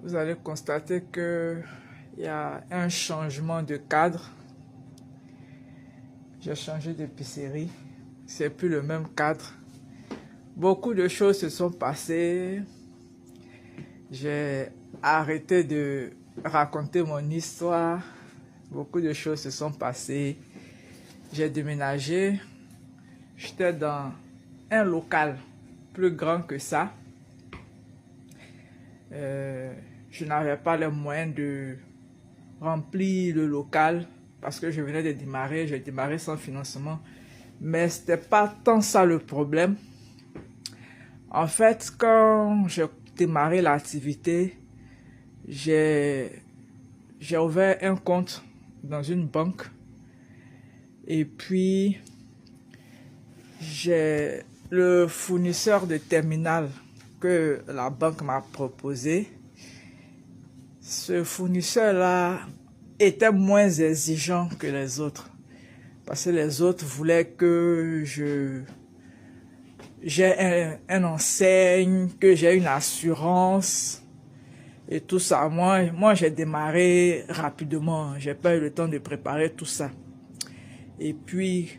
vous allez constater qu'il y a un changement de cadre. J'ai changé d'épicerie, c'est plus le même cadre. Beaucoup de choses se sont passées. J'ai arrêté de raconter mon histoire. Beaucoup de choses se sont passées. J'ai déménagé. J'étais dans un local plus grand que ça. Je n'avais pas les moyens de remplir le local parce que je venais de démarrer. J'ai démarré sans financement. Mais ce n'était pas tant ça le problème. En fait, quand j'ai démarré l'activité, j'ai ouvert un compte dans une banque. Et puis, j'ai le fournisseur de terminal que la banque m'a proposé. Ce fournisseur-là était moins exigeant que les autres. Parce que les autres voulaient que j'ai un enseigne, que j'ai une assurance et tout ça. Moi j'ai démarré rapidement. J'ai pas eu le temps de préparer tout ça. Et puis,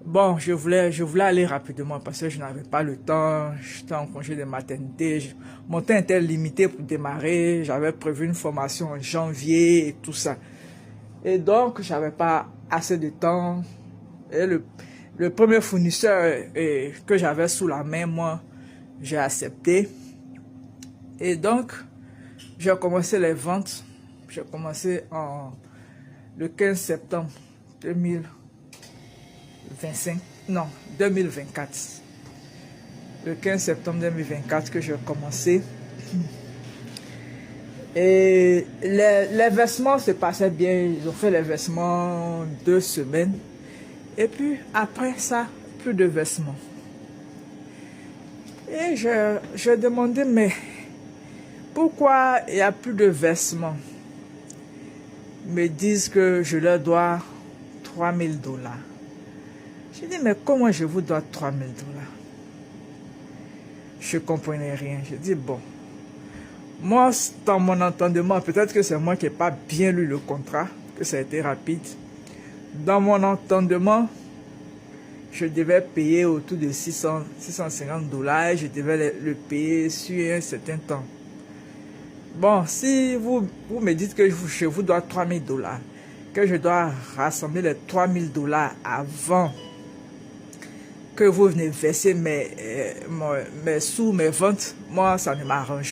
bon, je voulais aller rapidement parce que je n'avais pas le temps. J'étais en congé de maternité. Mon temps était limité pour démarrer. J'avais prévu une formation en janvier et tout ça. Et donc, j'avais pas assez de temps. Et le premier fournisseur que j'avais sous la main, moi, j'ai accepté. Et donc, j'ai commencé les ventes. J'ai commencé le 15 septembre 2025. Non, 2024. Le 15 septembre 2024 que j'ai commencé. Et les versements se passaient bien. Ils ont fait les versements 2 semaines. Et puis, après ça, plus de versements. Et je demandais, mais pourquoi il n'y a plus de versements? Ils me disent que je leur dois $3000. Je dis, mais comment je vous dois $3000? Je ne comprenais rien. Je dis, bon, moi, dans mon entendement, peut-être que c'est moi qui n'ai pas bien lu le contrat, que ça a été rapide. Dans mon entendement, je devais payer autour de $650 et je devais le payer sur un certain temps. Bon, si vous me dites que je vous dois $3000, que je dois rassembler les $3000 avant que vous venez verser mes sous, mes ventes, moi, ça ne m'arrange